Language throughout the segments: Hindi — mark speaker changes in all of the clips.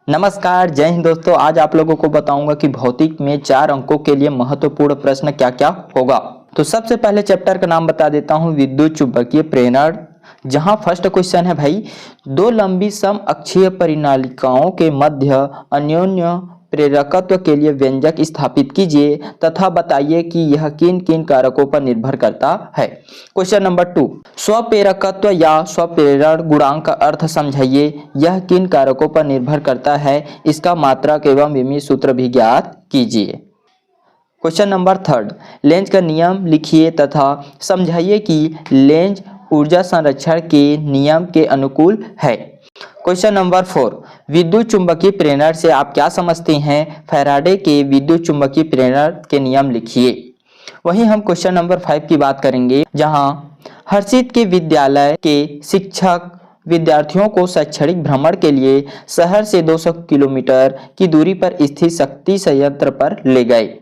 Speaker 1: नमस्कार, जय हिंद दोस्तों। आज आप लोगों को बताऊंगा कि भौतिक में 4 अंकों के लिए महत्वपूर्ण प्रश्न क्या क्या होगा। तो सबसे पहले चैप्टर का नाम बता देता हूं, विद्युत चुंबकीय प्रेरण। जहां फर्स्ट क्वेश्चन है भाई, दो लंबी सम अक्षीय परिनालिकाओं के मध्य अन्योन्य प्रेरकत्व के लिए व्यंजक स्थापित कीजिए तथा बताइए कि यह किन किन कारकों पर निर्भर करता है। क्वेश्चन नंबर 2, स्वप्रेरकत्व या स्वप्रेरण गुणांक का अर्थ समझाइए। यह किन कारकों पर निर्भर करता है, इसका मात्रक एवं विमीय सूत्र भी ज्ञात कीजिए। क्वेश्चन नंबर 3, लेंज का नियम लिखिए तथा समझाइए कि लेंज ऊर्जा संरक्षण के नियम के अनुकूल है। क्वेश्चन नंबर 4, विद्युत चुंबकीय प्रेरण से आप क्या समझते हैं। फैराडे के विद्युत चुंबकीय प्रेरण के नियम लिखिए। वहीं हम क्वेश्चन नंबर 5 की बात करेंगे, जहां हर्षित के विद्यालय के शिक्षक विद्यार्थियों को शैक्षणिक भ्रमण के लिए शहर से 200 किलोमीटर की दूरी पर स्थित शक्ति संयंत्र पर ले गए।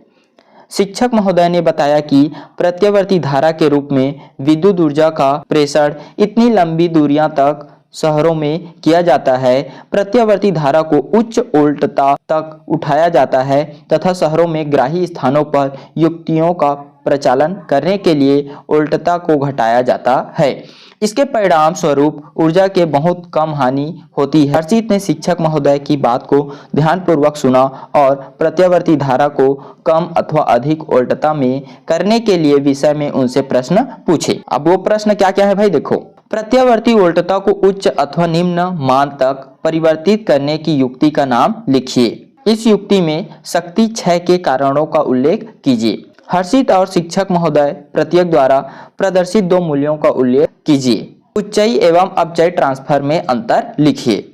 Speaker 1: शिक्षक महोदय ने बताया कि प्रत्यावर्ती धारा के रूप में विद्युत ऊर्जा का प्रेषण इतनी लंबी दूरियां तक शहरों में किया जाता है। प्रत्यावर्ती धारा को उच्च वोल्टता तक उठाया जाता है तथा शहरों में ग्राही स्थानों पर युक्तियों का प्रचालन करने के लिए वोल्टता को घटाया जाता है। इसके परिणाम स्वरूप ऊर्जा के बहुत कम हानि होती है। हर्षित ने शिक्षक महोदय की बात को ध्यानपूर्वक सुना और प्रत्यावर्ती धारा को कम अथवा अधिक वोल्टता में करने के लिए विषय में उनसे प्रश्न पूछे। अब वो प्रश्न क्या क्या है भाई, देखो। प्रत्यावर्ती वोल्टता को उच्च अथवा निम्न मान तक परिवर्तित करने की युक्ति का नाम लिखिए। इस युक्ति में शक्ति क्षय के कारणों का उल्लेख कीजिए। हर्षित और शिक्षक महोदय प्रत्येक द्वारा प्रदर्शित दो मूल्यों का उल्लेख कीजिए। उच्चाई एवं अपचय ट्रांसफर में अंतर लिखिए।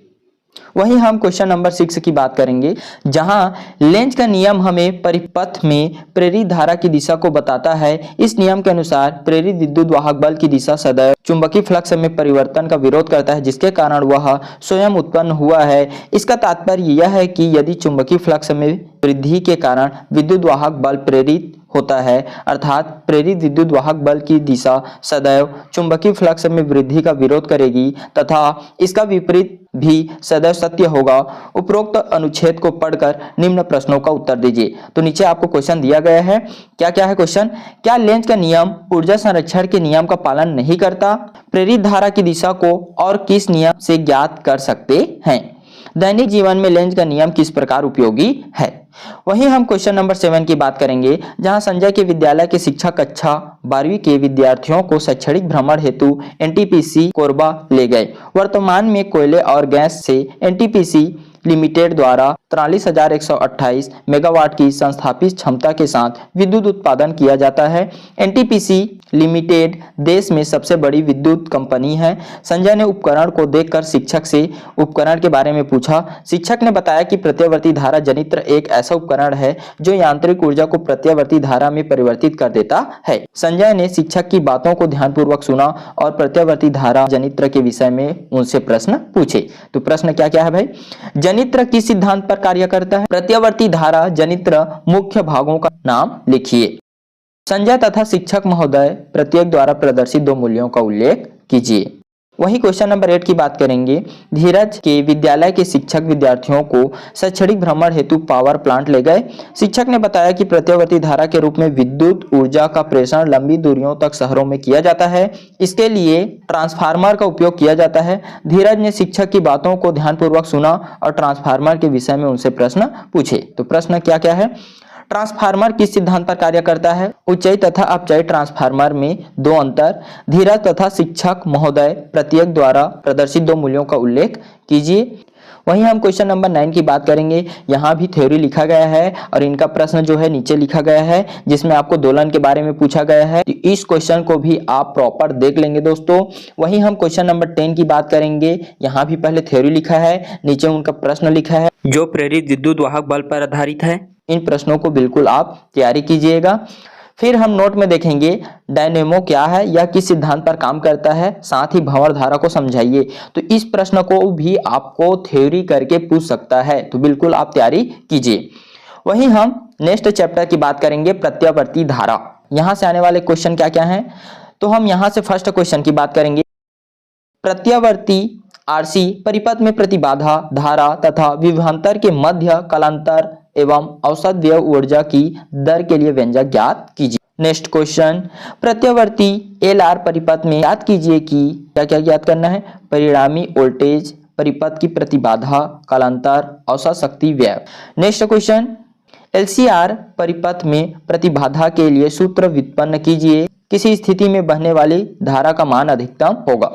Speaker 1: वहीं हम क्वेश्चन नंबर 6 की बात करेंगे, जहां लेंज का नियम हमें परिपथ में प्रेरित धारा की दिशा को बताता है। इस नियम के अनुसार प्रेरित विद्युत वाहक बल की दिशा सदैव चुंबकीय फ्लक्स में परिवर्तन का विरोध करता है, जिसके कारण वह स्वयं उत्पन्न हुआ है। इसका तात्पर्य यह है कि यदि चुंबकीय फ्लक्स में वृद्धि के कारण विद्युत वाहक बल प्रेरित होता है, अर्थात प्रेरित विद्युत वाहक बल की दिशा सदैव चुंबकीय फ्लक्स में वृद्धि का विरोध करेगी तथा इसका विपरीत भी सदैव सत्य होगा। उपरोक्त अनुच्छेद को पढ़कर निम्न प्रश्नों का उत्तर दीजिए। तो नीचे आपको क्वेश्चन दिया गया है, क्या क्या है क्वेश्चन। क्या लेंज का नियम ऊर्जा संरक्षण के नियम का पालन नहीं करता। प्रेरित धारा की दिशा को और किस नियम से ज्ञात कर सकते हैं। दैनिक जीवन में लेंज का नियम किस प्रकार उपयोगी है। वहीं हम क्वेश्चन नंबर 7 की बात करेंगे, जहां संजय के विद्यालय के शिक्षक कक्षा 12वीं के विद्यार्थियों को शैक्षणिक भ्रमण हेतु एनटीपीसी कोरबा ले गए। वर्तमान में कोयले और गैस से एनटीपीसी लिमिटेड द्वारा 43,128 मेगावाट की संस्थापित क्षमता के साथ विद्युत उत्पादन किया जाता है। एनटीपीसी लिमिटेड देश में सबसे बड़ी विद्युत कंपनी है। संजय ने उपकरण को देखकर शिक्षक से उपकरण के बारे में पूछा। शिक्षक ने बताया कि प्रत्यावर्ती धारा जनित्र एक ऐसा उपकरण है जो यांत्रिक ऊर्जा को प्रत्यावर्ती धारा में परिवर्तित कर देता है। संजय ने शिक्षक की बातों को ध्यानपूर्वक सुना और प्रत्यावर्ती धारा जनित्र के विषय में उनसे प्रश्न पूछे। तो प्रश्न क्या क्या है भाई। जनित्र किस सिद्धांत पर कार्य करता है। प्रत्यावर्ती धारा जनित्र मुख्य भागों का नाम लिखिए। संजय तथा शिक्षक महोदय प्रत्येक द्वारा प्रदर्शित दो मूल्यों का उल्लेख कीजिए। वहीं क्वेश्चन नंबर 8 की बात करेंगे, धीरज के विद्यालय के शिक्षक विद्यार्थियों को शैक्षणिक भ्रमण हेतु पावर प्लांट ले गए। शिक्षक ने बताया कि प्रत्यावर्ती धारा के रूप में विद्युत ऊर्जा का प्रेषण लंबी दूरियों तक शहरों में किया जाता है। इसके लिए ट्रांसफार्मर का उपयोग किया जाता है। धीरज ने शिक्षक की बातों को ध्यानपूर्वक सुना और ट्रांसफार्मर के विषय में उनसे प्रश्न पूछे। तो प्रश्न क्या क्या है। ट्रांसफार्मर किस सिद्धांत पर कार्य करता है। उच्चाई तथा अपचयी ट्रांसफार्मर में दो अंतर। धीरज तथा शिक्षक महोदय प्रत्येक द्वारा प्रदर्शित दो मूल्यों का उल्लेख कीजिए। वहीं हम क्वेश्चन नंबर 9 की बात करेंगे। यहाँ भी थ्योरी लिखा गया है और इनका प्रश्न जो है नीचे लिखा गया है, जिसमें आपको दोलन के बारे में पूछा गया है। तो इस क्वेश्चन को भी आप प्रॉपर देख लेंगे दोस्तों। वहीं हम क्वेश्चन नंबर 10 की बात करेंगे। यहाँ भी पहले थ्योरी लिखा है, नीचे उनका प्रश्न लिखा है जो प्रेरित विद्युत वाहक बल पर आधारित है। इन प्रश्नों को बिल्कुल आप तैयारी कीजिएगा। फिर हम नोट में देखेंगे डायनेमो क्या है, यह किस सिद्धांत पर काम करता है, साथ ही भंवर धारा को समझाइए। तो इस प्रश्न को भी आपको थ्योरी करके पूछ सकता है, तो बिल्कुल आप तैयारी कीजिए। वहीं हम नेक्स्ट चैप्टर की बात करेंगे, प्रत्यावर्ती धारा। यहां से आने वाले क्वेश्चन क्या क्या हैं, तो हम यहां से फर्स्ट क्वेश्चन की बात करेंगे। प्रत्यावर्ती आरसी परिपथ में प्रतिबाधा, धारा तथा विभवांतर के मध्य कालांतर एवं औसत व्यय ऊर्जा की दर के लिए व्यंजक ज्ञात कीजिए। नेक्स्ट क्वेश्चन, प्रत्यावर्ती एल आर परिपथ में याद कीजिए कि क्या क्या ज्ञात करना है। परिणामी वोल्टेज, परिपथ की प्रतिबाधा, कालांतर, औसत शक्ति व्यय। नेक्स्ट क्वेश्चन, एलसीआर परिपथ में प्रतिबाधा के लिए सूत्र व्युत्पन्न कीजिए। किसी स्थिति में बहने वाली धारा का मान अधिकतम होगा।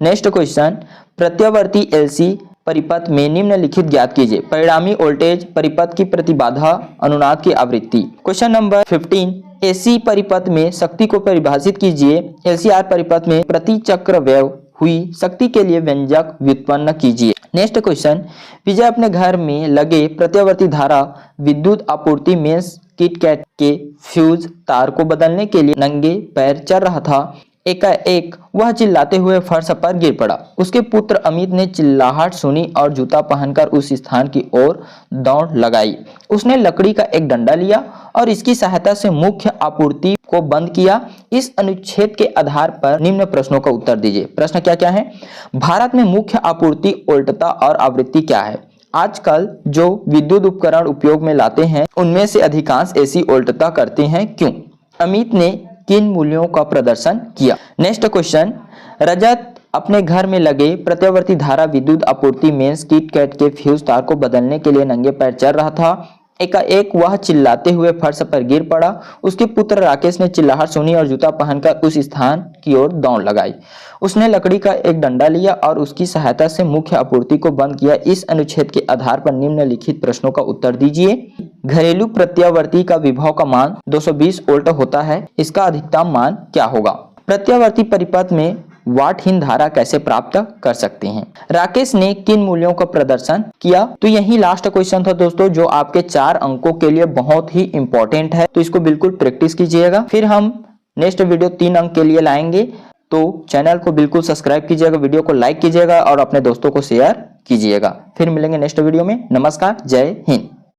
Speaker 1: नेक्स्ट क्वेश्चन, प्रत्यावर्ती एलसी परिपथ में निम्नलिखित ज्ञात कीजिए। परिणामी वोल्टेज, परिपथ की प्रतिबाधा, अनुनाद की आवृत्ति। क्वेश्चन नंबर 15, एसी परिपथ में शक्ति को परिभाषित कीजिए। एलसीआर परिपथ में प्रति चक्र व्यय हुई शक्ति के लिए व्यंजक व्युत्पन्न कीजिए। नेक्स्ट क्वेश्चन, विजय अपने घर में लगे प्रत्यावर्ती धारा विद्युत आपूर्ति मेंस किटकैट के फ्यूज तार को बदलने के लिए नंगे पैर चल रहा था। एकाएक वह चिल्लाते हुए फर्श पर गिर पड़ा। उसके पुत्र अमित ने चिल्लाहट सुनी और जूता पहनकर उस स्थान की ओर दौड़ लगाई। उसने लकड़ी का एक डंडा लिया और इसकी सहायता से मुख्य आपूर्ति को बंद किया। इस अनुच्छेद के आधार पर निम्न प्रश्नों का उत्तर दीजिए। प्रश्न क्या क्या है। भारत में मुख्य आपूर्ति वोल्टता और आवृत्ति क्या है। आजकल जो विद्युत उपकरण उपयोग में लाते हैं उनमें से अधिकांश एसी वोल्टता करते हैं, क्यों। अमित ने किन मूल्यों का प्रदर्शन किया। नेक्स्ट क्वेश्चन, रजत अपने घर में लगे प्रत्यावर्ती धारा विद्युत आपूर्ति मेंस किटकैट के फ्यूज तार को बदलने के लिए नंगे पैर चल रहा था। एकाएक वह चिल्लाते हुए फर्श पर गिर पड़ा। उसके पुत्र राकेश ने चिल्लाहट सुनी और जूता पहनकर उस स्थान की ओर दौड़ लगाई। उसने लकड़ी का एक डंडा लिया और उसकी सहायता से मुख्य आपूर्ति को बंद किया। इस अनुच्छेद के आधार पर निम्नलिखित प्रश्नों का उत्तर दीजिए। घरेलू प्रत्यावर्ती का विभव का मान 220 वोल्ट होता है। इसका अधिकतम मान क्या होगा। प्रत्यावर्ती परिपथ में वाटहीन धारा कैसे प्राप्त कर सकते हैं। राकेश ने किन मूल्यों का प्रदर्शन किया। तो यही लास्ट क्वेश्चन था दोस्तों, जो आपके 4 अंकों के लिए बहुत ही इंपॉर्टेंट है। तो इसको बिल्कुल प्रैक्टिस कीजिएगा। फिर हम नेक्स्ट वीडियो 3 अंक के लिए लाएंगे। तो चैनल को बिल्कुल सब्सक्राइब कीजिएगा, वीडियो को लाइक कीजिएगा और अपने दोस्तों को शेयर कीजिएगा। फिर मिलेंगे नेक्स्ट वीडियो में। नमस्कार, जय हिंद।